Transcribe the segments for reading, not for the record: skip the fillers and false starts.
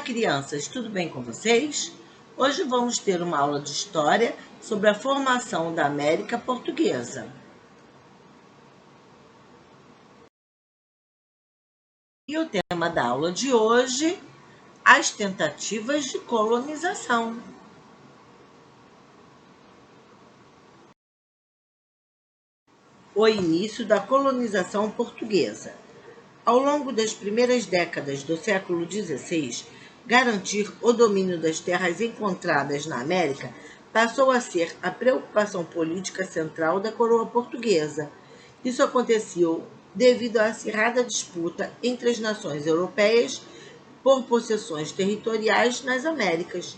Crianças, tudo bem com vocês? Hoje vamos ter uma aula de história sobre a formação da América Portuguesa. E o tema da aula de hoje, as tentativas de colonização. O início da colonização portuguesa. Ao longo das primeiras décadas do século XVI, garantir o domínio das terras encontradas na América passou a ser a preocupação política central da coroa portuguesa. Isso aconteceu devido à acirrada disputa entre as nações europeias por possessões territoriais nas Américas.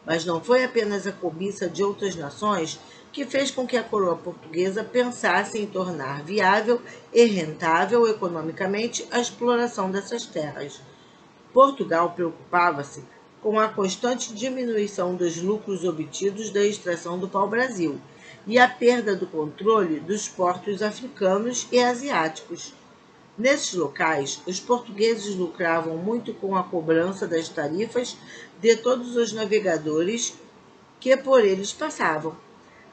Mas não foi apenas a cobiça de outras nações que fez com que a coroa portuguesa pensasse em tornar viável e rentável economicamente a exploração dessas terras. Portugal preocupava-se com a constante diminuição dos lucros obtidos da extração do pau-brasil e a perda do controle dos portos africanos e asiáticos. Nesses locais, os portugueses lucravam muito com a cobrança das tarifas de todos os navegadores que por eles passavam.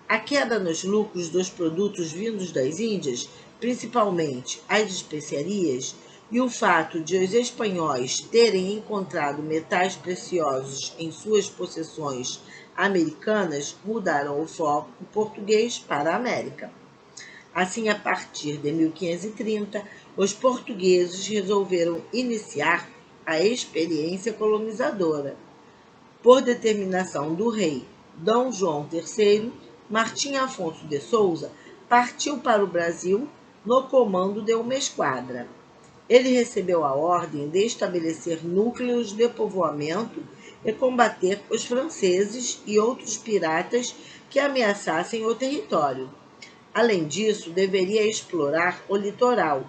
A queda nos lucros dos produtos vindos das Índias, principalmente as especiarias, e o fato de os espanhóis terem encontrado metais preciosos em suas possessões americanas mudaram o foco português para a América. Assim, a partir de 1530, os portugueses resolveram iniciar a experiência colonizadora. Por determinação do rei Dom João III, Martim Afonso de Souza partiu para o Brasil no comando de uma esquadra. Ele recebeu a ordem de estabelecer núcleos de povoamento e combater os franceses e outros piratas que ameaçassem o território. Além disso, deveria explorar o litoral,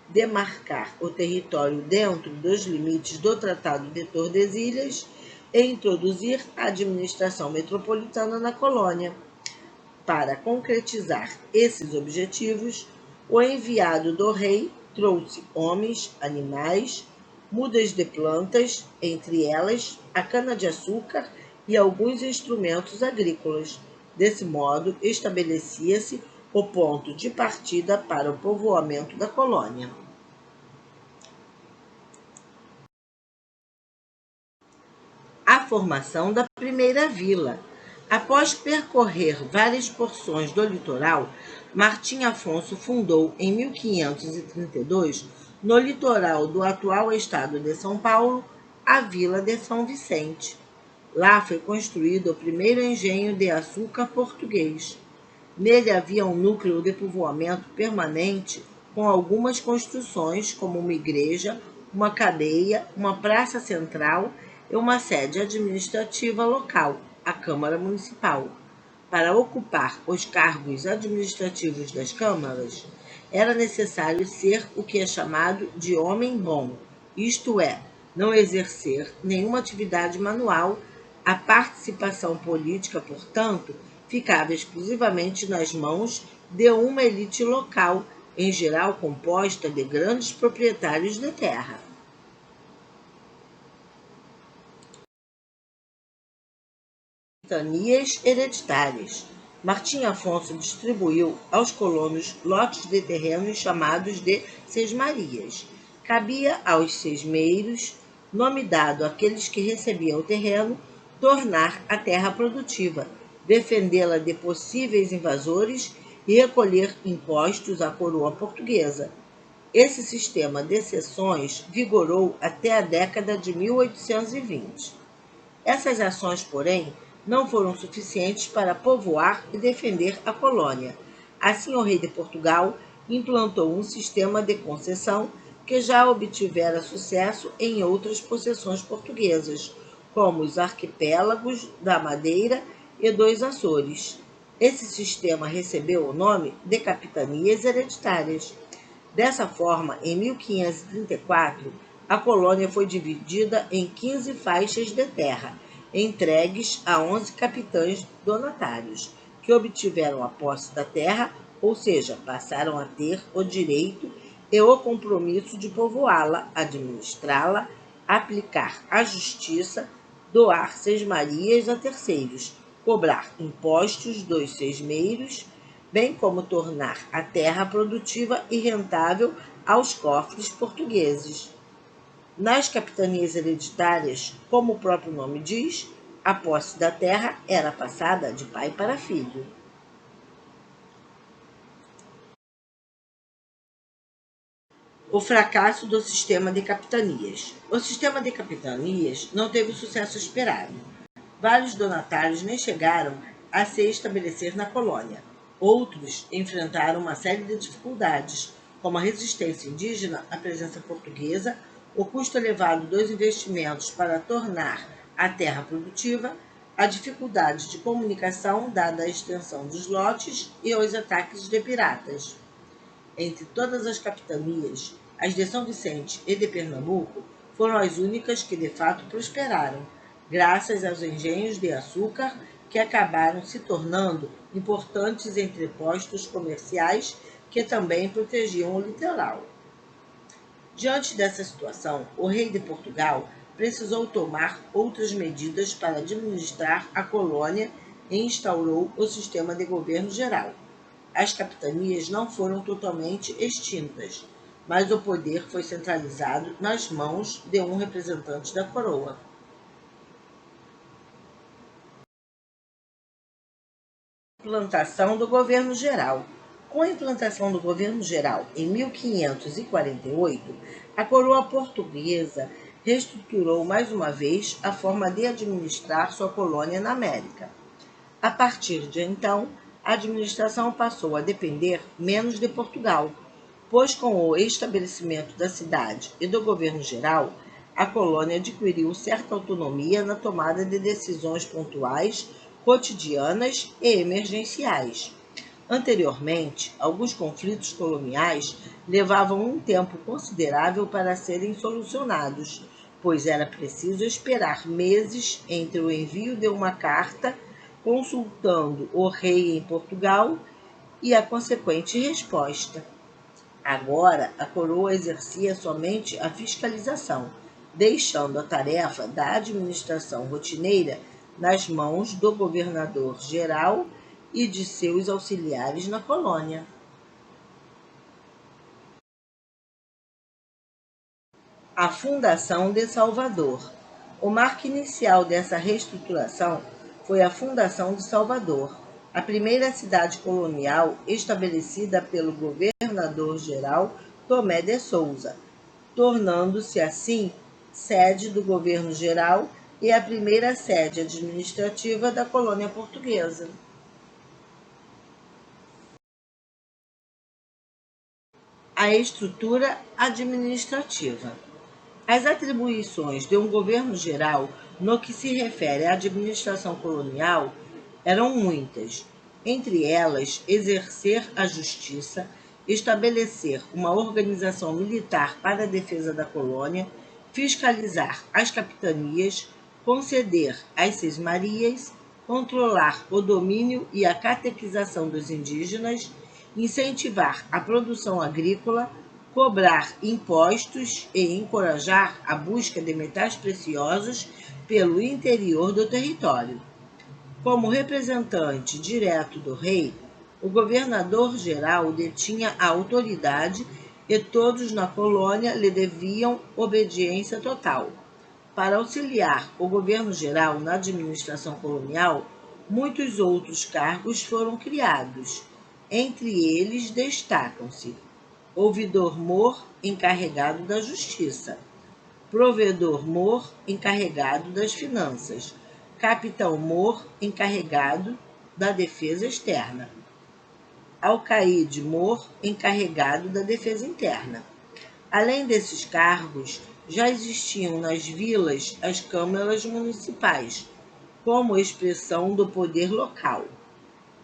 demarcar o território dentro dos limites do Tratado de Tordesilhas e introduzir a administração metropolitana na colônia. Para concretizar esses objetivos, o enviado do rei trouxe homens, animais, mudas de plantas, entre elas a cana-de-açúcar e alguns instrumentos agrícolas. Desse modo, estabelecia-se o ponto de partida para o povoamento da colônia. A formação da primeira vila. Após percorrer várias porções do litoral, Martim Afonso fundou em 1532, no litoral do atual estado de São Paulo, a vila de São Vicente. Lá foi construído o primeiro engenho de açúcar português. Nele havia um núcleo de povoamento permanente com algumas construções, como uma igreja, uma cadeia, uma praça central e uma sede administrativa local, a Câmara Municipal. Para ocupar os cargos administrativos das câmaras, era necessário ser o que é chamado de homem bom, isto é, não exercer nenhuma atividade manual. A participação política, portanto, ficava exclusivamente nas mãos de uma elite local, em geral composta de grandes proprietários de terra. Capitanias hereditárias. Martim Afonso distribuiu aos colonos lotes de terrenos chamados de sesmarias. Cabia aos sesmeiros, nome dado àqueles que recebiam o terreno, tornar a terra produtiva, defendê-la de possíveis invasores e recolher impostos à coroa portuguesa. Esse sistema de cessões vigorou até a década de 1820. Essas ações, porém, não foram suficientes para povoar e defender a colônia. Assim, o rei de Portugal implantou um sistema de concessão que já obtivera sucesso em outras possessões portuguesas, como os arquipélagos da Madeira e dos Açores. Esse sistema recebeu o nome de capitanias hereditárias. Dessa forma, em 1534, a colônia foi dividida em 15 faixas de terra, entregues a 11 capitães donatários, que obtiveram a posse da terra, ou seja, passaram a ter o direito e o compromisso de povoá-la, administrá-la, aplicar a justiça, doar sesmarias a terceiros, cobrar impostos dos sesmeiros, bem como tornar a terra produtiva e rentável aos cofres portugueses. Nas capitanias hereditárias, como o próprio nome diz, a posse da terra era passada de pai para filho. O fracasso do sistema de capitanias. O sistema de capitanias não teve o sucesso esperado. Vários donatários nem chegaram a se estabelecer na colônia. Outros enfrentaram uma série de dificuldades, como a resistência indígena à presença portuguesa, o custo elevado dos investimentos para tornar a terra produtiva, a dificuldade de comunicação dada a extensão dos lotes e os ataques de piratas. Entre todas as capitanias, as de São Vicente e de Pernambuco foram as únicas que de fato prosperaram, graças aos engenhos de açúcar que acabaram se tornando importantes entrepostos comerciais que também protegiam o litoral. Diante dessa situação, o rei de Portugal precisou tomar outras medidas para administrar a colônia e instaurou o sistema de governo geral. As capitanias não foram totalmente extintas, mas o poder foi centralizado nas mãos de um representante da coroa. Implantação do governo geral. Com a implantação do governo geral em 1548, a coroa portuguesa reestruturou mais uma vez a forma de administrar sua colônia na América. A partir de então, a administração passou a depender menos de Portugal, pois com o estabelecimento da cidade e do governo geral, a colônia adquiriu certa autonomia na tomada de decisões pontuais, cotidianas e emergenciais. Anteriormente, alguns conflitos coloniais levavam um tempo considerável para serem solucionados, pois era preciso esperar meses entre o envio de uma carta consultando o rei em Portugal e a consequente resposta. Agora, a coroa exercia somente a fiscalização, deixando a tarefa da administração rotineira nas mãos do governador-geral e de seus auxiliares na colônia. A fundação de Salvador. O marco inicial dessa reestruturação foi a fundação de Salvador, a primeira cidade colonial estabelecida pelo governador-geral Tomé de Souza, tornando-se assim sede do governo geral e a primeira sede administrativa da colônia portuguesa. A estrutura administrativa. As atribuições de um governo geral no que se refere à administração colonial eram muitas, entre elas exercer a justiça, estabelecer uma organização militar para a defesa da colônia, fiscalizar as capitanias, conceder as sesmarias, controlar o domínio e a catequização dos indígenas, incentivar a produção agrícola, cobrar impostos e encorajar a busca de metais preciosos pelo interior do território. Como representante direto do rei, o governador-geral detinha a autoridade e todos na colônia lhe deviam obediência total. Para auxiliar o governo-geral na administração colonial, muitos outros cargos foram criados. Entre eles destacam-se ouvidor-mor, encarregado da justiça; provedor-mor, encarregado das finanças; capitão-mor, encarregado da defesa externa; alcaide-mor, encarregado da defesa interna. Além desses cargos, já existiam nas vilas as câmaras municipais, como expressão do poder local.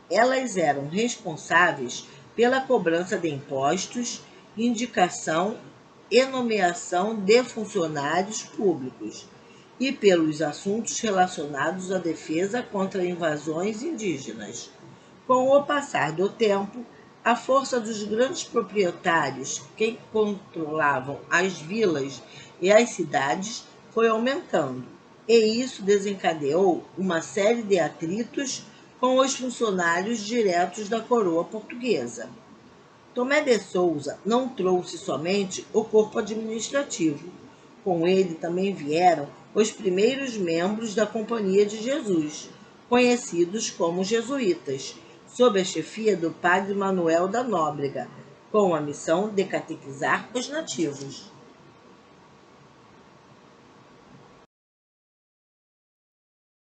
Elas eram responsáveis pela cobrança de impostos, indicação e nomeação de funcionários públicos e pelos assuntos relacionados à defesa contra invasões indígenas. Com o passar do tempo, a força dos grandes proprietários que controlavam as vilas e as cidades foi aumentando, e isso desencadeou uma série de atritos com os funcionários diretos da coroa portuguesa. Tomé de Souza não trouxe somente o corpo administrativo. Com ele também vieram os primeiros membros da Companhia de Jesus, conhecidos como jesuítas, sob a chefia do padre Manuel da Nóbrega, com a missão de catequizar os nativos.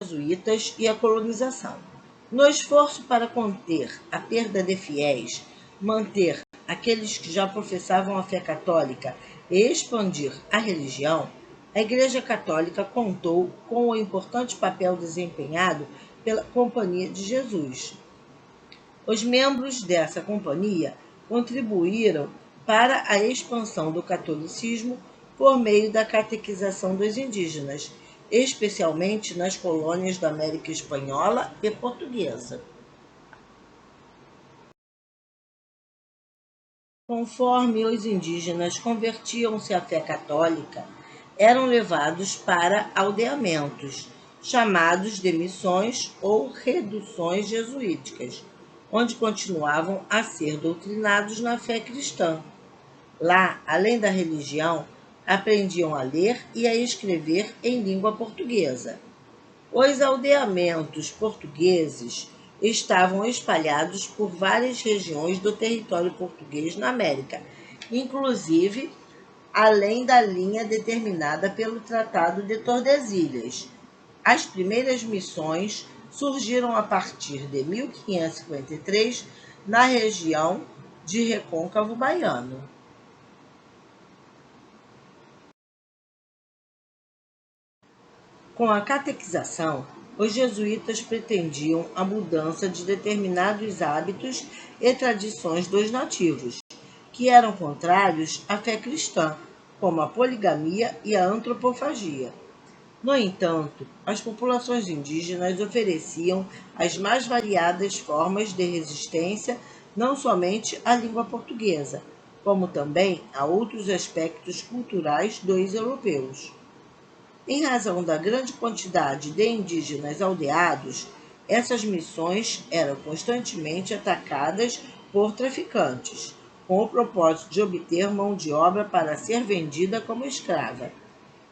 Jesuítas e a colonização. No esforço para conter a perda de fiéis, manter aqueles que já professavam a fé católica e expandir a religião, a Igreja Católica contou com o importante papel desempenhado pela Companhia de Jesus. Os membros dessa companhia contribuíram para a expansão do catolicismo por meio da catequização dos indígenas, especialmente nas colônias da América Espanhola e Portuguesa. Conforme os indígenas convertiam-se à fé católica, eram levados para aldeamentos, chamados de missões ou reduções jesuíticas, onde continuavam a ser doutrinados na fé cristã. Lá, além da religião, aprendiam a ler e a escrever em língua portuguesa. Os aldeamentos portugueses estavam espalhados por várias regiões do território português na América, inclusive além da linha determinada pelo Tratado de Tordesilhas. As primeiras missões surgiram a partir de 1553 na região de Recôncavo Baiano. Com a catequização, os jesuítas pretendiam a mudança de determinados hábitos e tradições dos nativos, que eram contrários à fé cristã, como a poligamia e a antropofagia. No entanto, as populações indígenas ofereciam as mais variadas formas de resistência não somente à língua portuguesa, como também a outros aspectos culturais dos europeus. Em razão da grande quantidade de indígenas aldeados, essas missões eram constantemente atacadas por traficantes, com o propósito de obter mão de obra para ser vendida como escrava.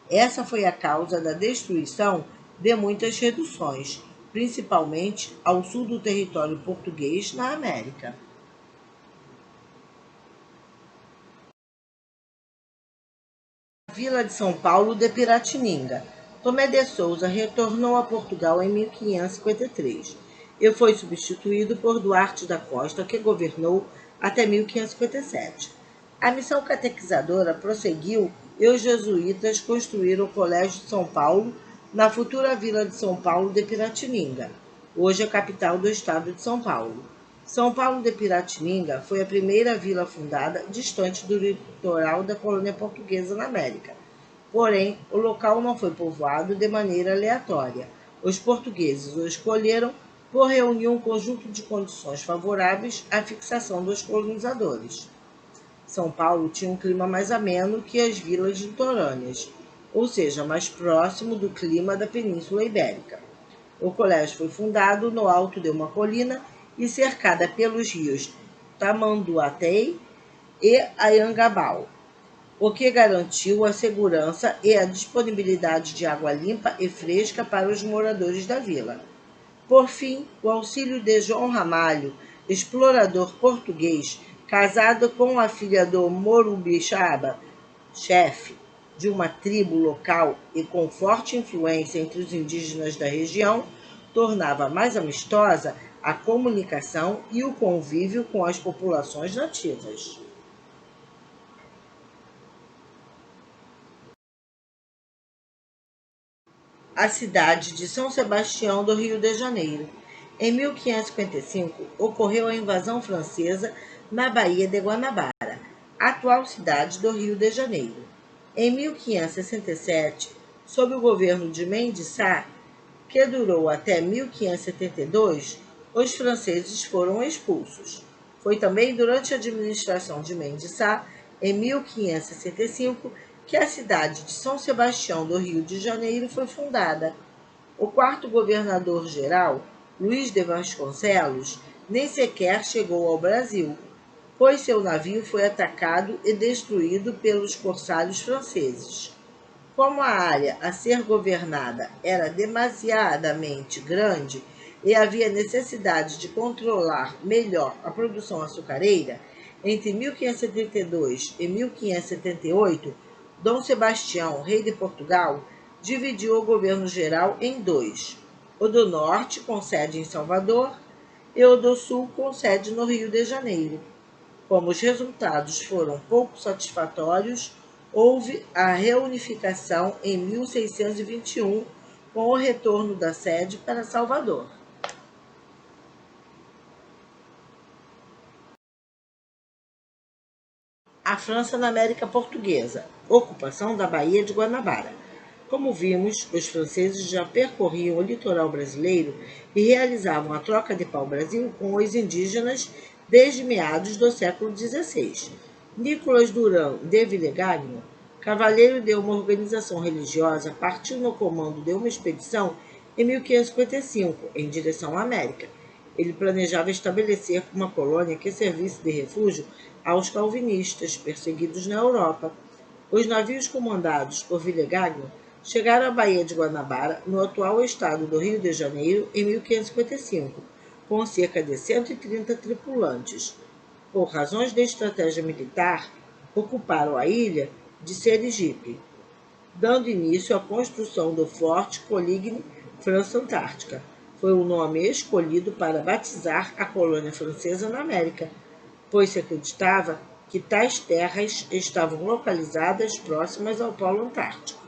Essa foi a causa da destruição de muitas reduções, principalmente ao sul do território português na América. Vila de São Paulo de Piratininga. Tomé de Souza retornou a Portugal em 1553 e foi substituído por Duarte da Costa, que governou até 1557. A missão catequizadora prosseguiu e os jesuítas construíram o Colégio de São Paulo na futura Vila de São Paulo de Piratininga, hoje a capital do estado de São Paulo. São Paulo de Piratininga foi a primeira vila fundada distante do litoral da colônia portuguesa na América. Porém, o local não foi povoado de maneira aleatória. Os portugueses o escolheram por reunir um conjunto de condições favoráveis à fixação dos colonizadores. São Paulo tinha um clima mais ameno que as vilas litorâneas, ou seja, mais próximo do clima da Península Ibérica. O colégio foi fundado no alto de uma colina e cercada pelos rios Tamanduatei e Anhangabal, o que garantiu a segurança e a disponibilidade de água limpa e fresca para os moradores da vila. Por fim, o auxílio de João Ramalho, explorador português, casado com a filha do Morubixaba, chefe de uma tribo local e com forte influência entre os indígenas da região, tornava mais amistosa a comunicação e o convívio com as populações nativas. A cidade de São Sebastião do Rio de Janeiro. Em 1555, ocorreu a invasão francesa na Baía de Guanabara, atual cidade do Rio de Janeiro. Em 1567, sob o governo de Mendes Sá, que durou até 1572, os franceses foram expulsos. Foi também durante a administração de Mendes Sá, em 1565, que a cidade de São Sebastião do Rio de Janeiro foi fundada. O quarto governador-geral, Luís de Vasconcelos, nem sequer chegou ao Brasil, pois seu navio foi atacado e destruído pelos corsários franceses. Como a área a ser governada era demasiadamente grande e havia necessidade de controlar melhor a produção açucareira, entre 1572 e 1578, Dom Sebastião, rei de Portugal, dividiu o governo geral em dois: o do norte, com sede em Salvador, e o do sul, com sede no Rio de Janeiro. Como os resultados foram pouco satisfatórios, houve a reunificação em 1621, com o retorno da sede para Salvador. A França na América Portuguesa. Ocupação da Baía de Guanabara. Como vimos, os franceses já percorriam o litoral brasileiro e realizavam a troca de pau-brasil com os indígenas desde meados do século XVI. Nicolas Durand de Villegagnon, cavaleiro de uma organização religiosa, partiu no comando de uma expedição em 1555, em direção à América. Ele planejava estabelecer uma colônia que servisse de refúgio aos calvinistas perseguidos na Europa. Os navios comandados por Villegagnon chegaram à Baía de Guanabara, no atual estado do Rio de Janeiro, em 1555, com cerca de 130 tripulantes. Por razões de estratégia militar, ocuparam a ilha de Sergipe, dando início à construção do Forte Coligny França Antártica. Foi o nome escolhido para batizar a colônia francesa na América, pois se acreditava que tais terras estavam localizadas próximas ao Polo Antártico.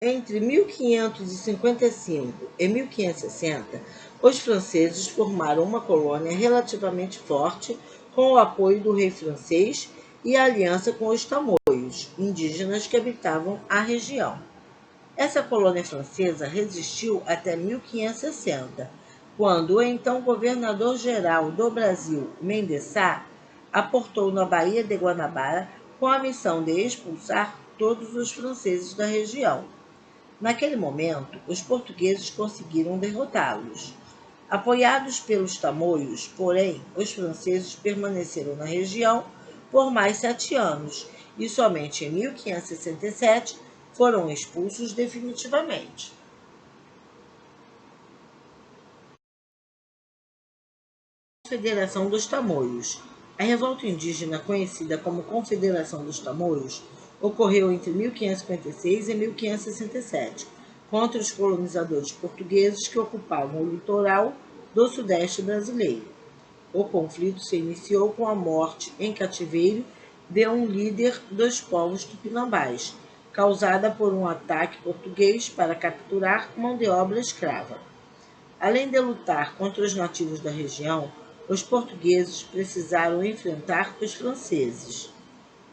Entre 1555 e 1560, os franceses formaram uma colônia relativamente forte com o apoio do rei francês e a aliança com os tamoios, indígenas que habitavam a região. Essa colônia francesa resistiu até 1560, quando o então governador-geral do Brasil, Mendes Sá, aportou na Baía de Guanabara com a missão de expulsar todos os franceses da região. Naquele momento, os portugueses conseguiram derrotá-los. Apoiados pelos tamoios, porém, os franceses permaneceram na região por mais 7 anos e somente em 1567 foram expulsos definitivamente. Confederação dos Tamoios. A revolta indígena, conhecida como Confederação dos Tamoios, ocorreu entre 1556 e 1567, contra os colonizadores portugueses que ocupavam o litoral do sudeste brasileiro. O conflito se iniciou com a morte em cativeiro de um líder dos povos tupinambás, causada por um ataque português para capturar mão de obra escrava. Além de lutar contra os nativos da região, os portugueses precisaram enfrentar os franceses.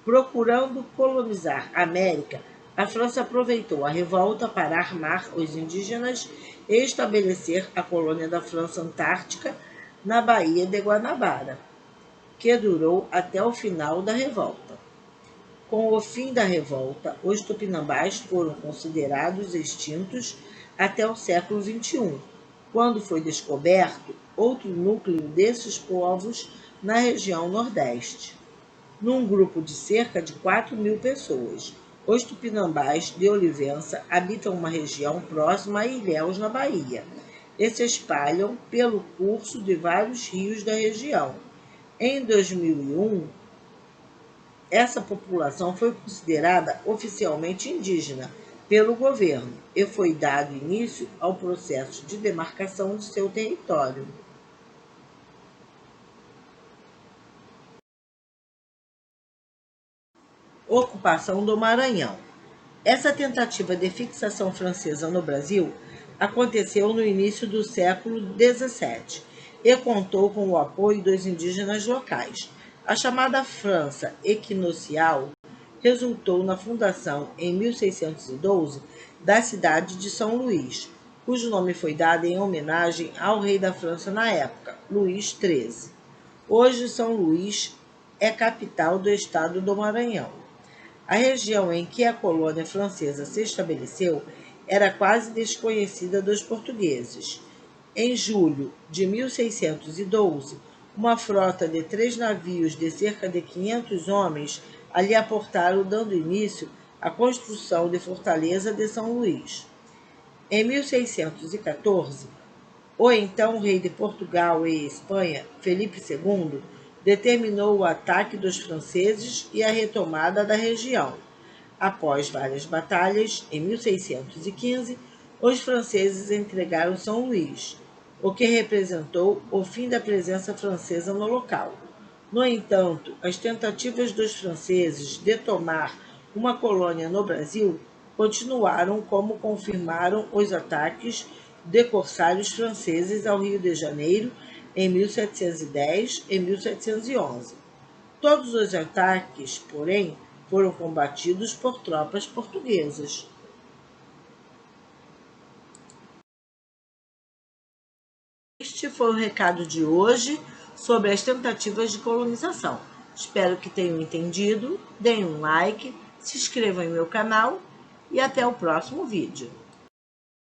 Procurando colonizar a América, a França aproveitou a revolta para armar os indígenas e estabelecer a colônia da França Antártica na Baía de Guanabara, que durou até o final da revolta. Com o fim da revolta, os tupinambás foram considerados extintos até o século XXI, quando foi descoberto outro núcleo desses povos na região Nordeste. Num grupo de cerca de 4.000 pessoas, os tupinambás de Olivença habitam uma região próxima a Ilhéus, na Bahia, e se espalham pelo curso de vários rios da região. Em 2001, essa população foi considerada oficialmente indígena pelo governo e foi dado início ao processo de demarcação de seu território. Ocupação do Maranhão. Essa tentativa de fixação francesa no Brasil aconteceu no início do século XVII e contou com o apoio dos indígenas locais. A chamada França Equinocial resultou na fundação, em 1612, da cidade de São Luís, cujo nome foi dado em homenagem ao rei da França na época, Luís XIII. Hoje, São Luís é capital do estado do Maranhão. A região em que a colônia francesa se estabeleceu era quase desconhecida dos portugueses. Em julho de 1612, uma frota de 3 navios de cerca de 500 homens ali aportaram, dando início à construção de Fortaleza de São Luís. Em 1614, o então rei de Portugal e Espanha, Felipe II, determinou o ataque dos franceses e a retomada da região. Após várias batalhas, em 1615, os franceses entregaram São Luís, o que representou o fim da presença francesa no local. No entanto, as tentativas dos franceses de tomar uma colônia no Brasil continuaram, como confirmaram os ataques de corsários franceses ao Rio de Janeiro em 1710 e 1711. Todos os ataques, porém, foram combatidos por tropas portuguesas. Este foi o recado de hoje sobre as tentativas de colonização. Espero que tenham entendido, deem um like, se inscrevam em meu canal e até o próximo vídeo.